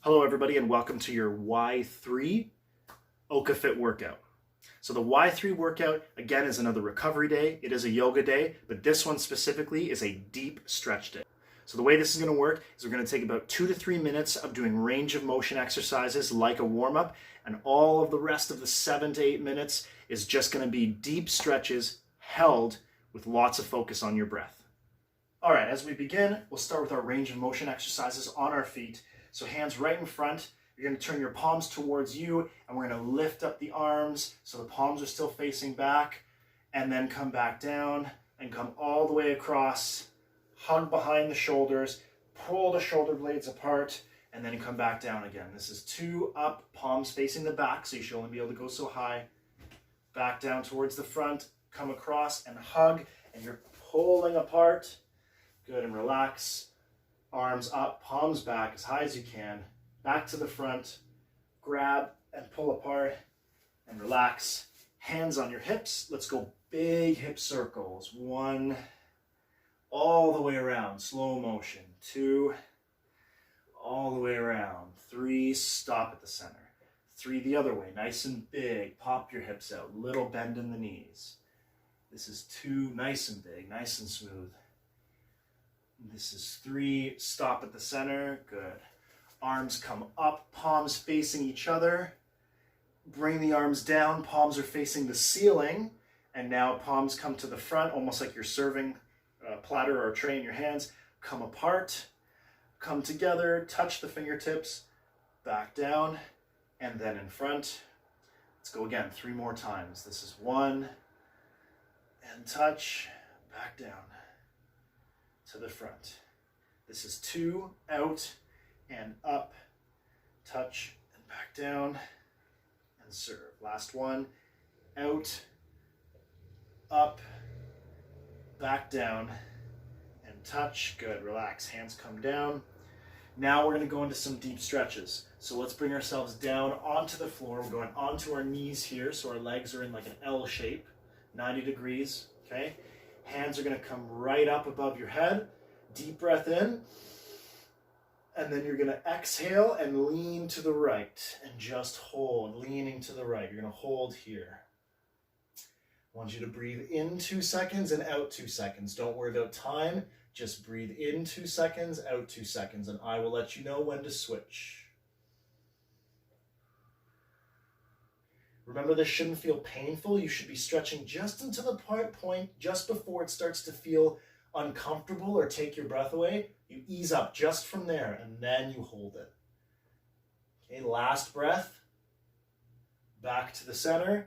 Hello everybody and welcome to your Y3 OkaFit workout. So the Y3 workout again is another recovery day. It is a yoga day, but this one specifically is a deep stretch day. So the way this is going to work is we're going to take about 2 to 3 minutes of doing range of motion exercises like a warm-up, and all of the rest of the 7 to 8 minutes is just going to be deep stretches held with lots of focus on your breath. All right, as we begin, we'll start with our range of motion exercises on our feet. So hands right in front, you're going to turn your palms towards you, and we're going to lift up the arms so the palms are still facing back, and then come back down and come all the way across, hug behind the shoulders, pull the shoulder blades apart, and then come back down again. This is 2 up, palms facing the back, so you should only be able to go so high. Back down towards the front, come across and hug, and you're pulling apart. Good, and relax. Arms up, palms back as high as you can. Back to the front. Grab and pull apart and relax. Hands on your hips. Let's go big hip circles. 1, all the way around, slow motion. 2, all the way around. 3, stop at the center. 3, the other way, nice and big. Pop your hips out, little bend in the knees. This is 2, nice and big, nice and smooth. This is 3, stop at the center, good. Arms come up, palms facing each other. Bring the arms down, palms are facing the ceiling. And now palms come to the front, almost like you're serving a platter or a tray in your hands. Come apart, come together, touch the fingertips, back down, and then in front. Let's go again, 3 more times. This is 1, and touch, back down to the front. This is 2, out and up, touch and back down, and serve. Last one, out, up, back down, and touch. Good, relax, hands come down. Now we're going to go into some deep stretches. So let's bring ourselves down onto the floor. We're going onto our knees here, so our legs are in like an L shape, 90 degrees, okay? Hands are going to come right up above your head. Deep breath in. And then you're going to exhale and lean to the right. And just hold, leaning to the right. You're going to hold here. I want you to breathe in 2 seconds and out 2 seconds. Don't worry about time. Just breathe in 2 seconds, out 2 seconds. And I will let you know when to switch. Remember, this shouldn't feel painful. You should be stretching just until the point just before it starts to feel uncomfortable or take your breath away. You ease up just from there, and then you hold it. Okay, last breath. Back to the center.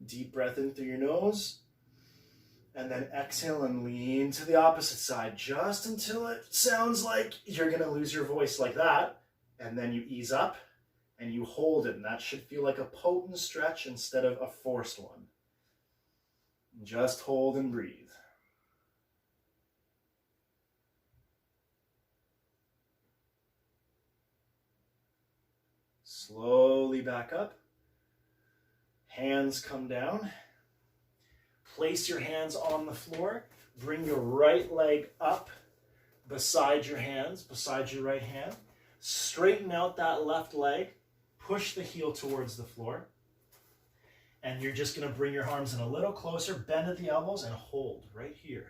Deep breath in through your nose. And then exhale and lean to the opposite side just until it sounds like you're going to lose your voice like that. And then you ease up. And you hold it, and that should feel like a potent stretch instead of a forced one. Just hold and breathe. Slowly back up. Hands come down. Place your hands on the floor. Bring your right leg up beside your hands, beside your right hand. Straighten out that left leg. Push the heel towards the floor. And you're just going to bring your arms in a little closer, bend at the elbows, and hold right here.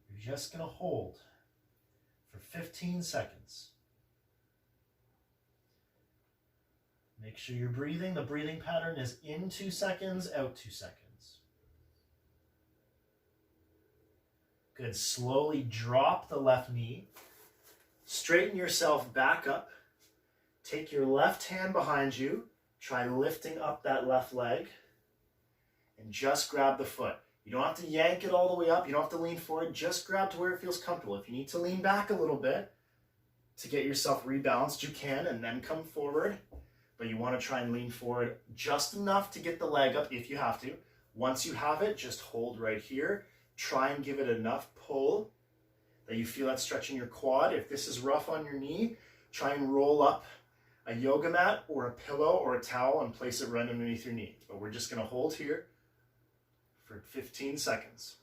You're just going to hold for 15 seconds. Make sure you're breathing. The breathing pattern is in 2 seconds, out 2 seconds. Good. Slowly drop the left knee. Straighten yourself back up. Take your left hand behind you, try lifting up that left leg, and just grab the foot. You don't have to yank it all the way up, you don't have to lean forward, just grab to where it feels comfortable. If you need to lean back a little bit to get yourself rebalanced, you can, and then come forward. But you want to try and lean forward just enough to get the leg up if you have to. Once you have it, just hold right here. Try and give it enough pull that you feel that stretch in your quad. If this is rough on your knee, try and roll up a yoga mat or a pillow or a towel and place it right underneath your knee. But we're just going to hold here for 15 seconds.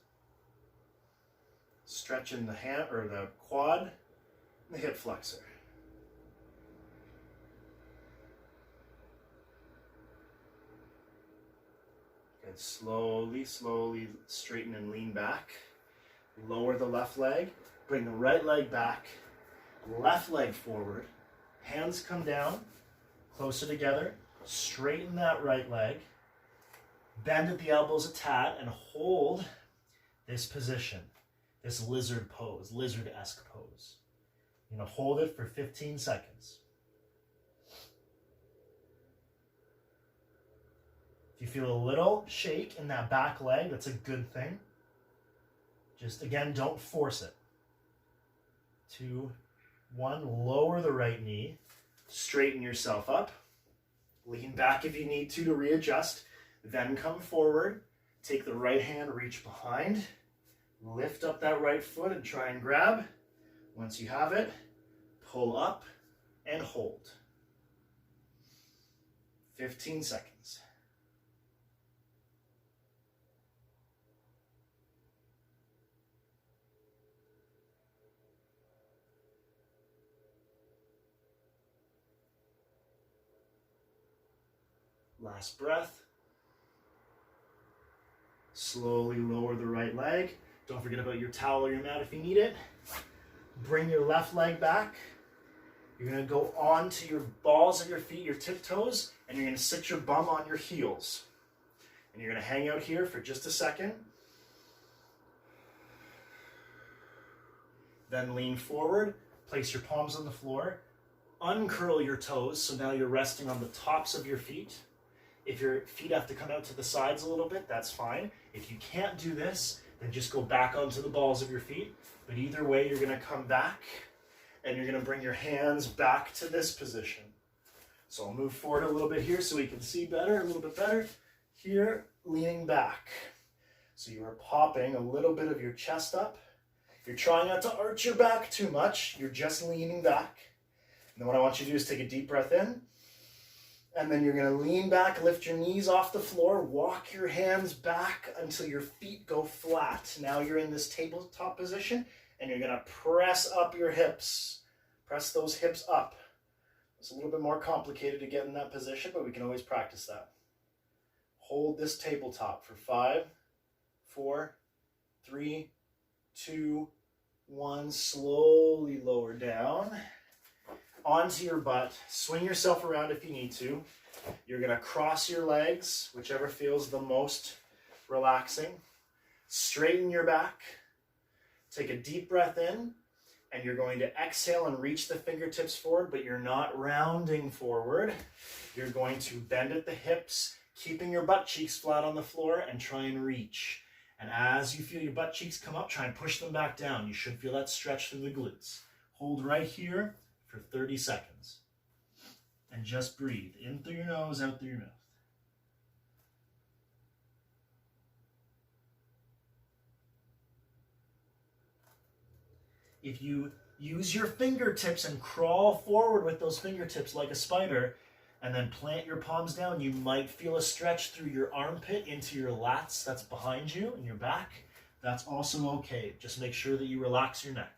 Stretching the hand or the quad and the hip flexor. Slowly, slowly straighten and lean back. Lower the left leg. Bring the right leg back. Left leg forward. Hands come down. Closer together. Straighten that right leg. Bend at the elbows a tad and hold this position. This lizard pose, lizard-esque pose. You're going to hold it for 15 seconds. If you feel a little shake in that back leg, that's a good thing. Just, again, don't force it. 2, 1, lower the right knee. Straighten yourself up. Lean back if you need to readjust. Then come forward. Take the right hand, reach behind. Lift up that right foot and try and grab. Once you have it, pull up and hold. 15 seconds. Last breath. Slowly lower the right leg. Don't forget about your towel or your mat if you need it. Bring your left leg back. You're going to go onto your balls of your feet, your tiptoes, and you're going to sit your bum on your heels. And you're going to hang out here for just a second. Then lean forward, place your palms on the floor, uncurl your toes, so now you're resting on the tops of your feet. If your feet have to come out to the sides a little bit, that's fine. If you can't do this, then just go back onto the balls of your feet. But either way, you're going to come back and you're going to bring your hands back to this position. So I'll move forward a little bit here so we can see better, a little bit better. Here, leaning back. So you are popping a little bit of your chest up. You're trying not to arch your back too much. You're just leaning back. And then what I want you to do is take a deep breath in. And then you're going to lean back, lift your knees off the floor, walk your hands back until your feet go flat. Now you're in this tabletop position, and you're going to press up your hips. Press those hips up. It's a little bit more complicated to get in that position, but we can always practice that. Hold this tabletop for 5, 4, 3, 2, 1. Slowly lower down. Onto your butt. Swing yourself around if you need to. You're going to cross your legs, whichever feels the most relaxing. Straighten your back. Take a deep breath in, and you're going to exhale and reach the fingertips forward, but you're not rounding forward. You're going to bend at the hips, keeping your butt cheeks flat on the floor, and try and reach. And as you feel your butt cheeks come up, try and push them back down. You should feel that stretch through the glutes. Hold right here for 30 seconds. And just breathe in through your nose, out through your mouth. If you use your fingertips and crawl forward with those fingertips like a spider, and then plant your palms down, you might feel a stretch through your armpit into your lats. That's behind you and your back. That's also okay. Just make sure that you relax your neck.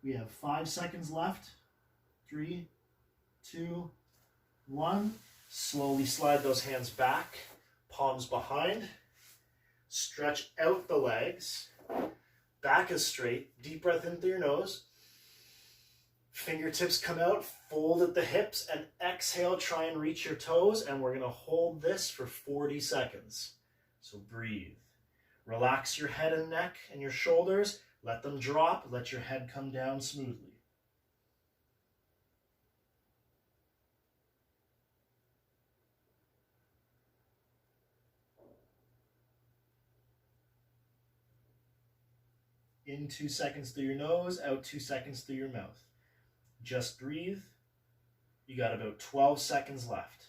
We have 5 seconds left. 3, 2, 1. Slowly slide those hands back, palms behind. Stretch out the legs. Back is straight. Deep breath in through your nose. Fingertips come out, fold at the hips, and exhale, try and reach your toes, and we're going to hold this for 40 seconds. So breathe. Relax your head and neck and your shoulders. Let them drop. Let your head come down smoothly. In 2 seconds through your nose, out 2 seconds through your mouth. Just breathe. You got about 12 seconds left.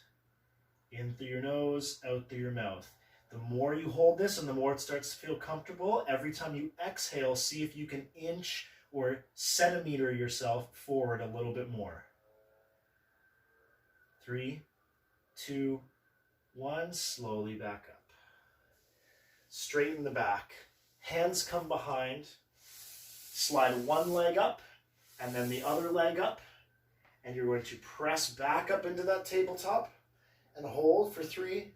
In through your nose, out through your mouth. The more you hold this and the more it starts to feel comfortable, every time you exhale, see if you can inch or centimeter yourself forward a little bit more. 3, 2, 1. Slowly back up. Straighten the back. Hands come behind. Slide one leg up and then the other leg up. And you're going to press back up into that tabletop and hold for 3,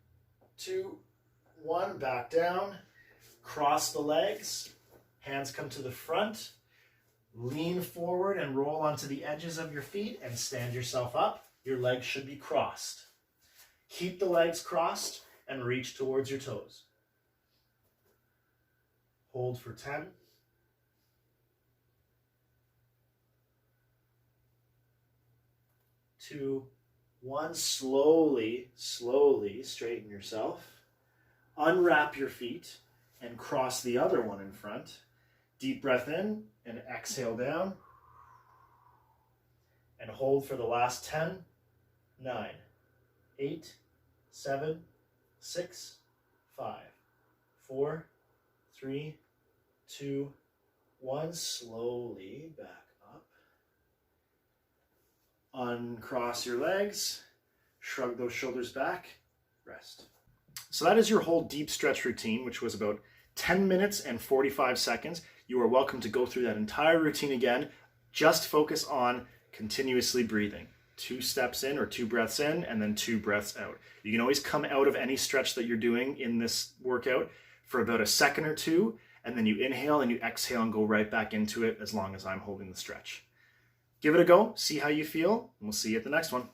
2, 1, back down, cross the legs, hands come to the front, lean forward and roll onto the edges of your feet and stand yourself up. Your legs should be crossed. Keep the legs crossed and reach towards your toes. Hold for 10. 2, 1. Slowly straighten yourself. Unwrap your feet and cross the other one in front. Deep breath in and exhale down. And hold for the last 10, 9, 8, 7, 6, 5, 4, 3, 2, 1. Slowly back up. Uncross your legs. Shrug those shoulders back. Rest. So that is your whole deep stretch routine, which was about 10 minutes and 45 seconds. You are welcome to go through that entire routine again. Just focus on continuously breathing. 2 steps in or 2 breaths in and then 2 breaths out. You can always come out of any stretch that you're doing in this workout for about a second or 2, and then you inhale and you exhale and go right back into it as long as I'm holding the stretch. Give it a go, see how you feel, and we'll see you at the next one.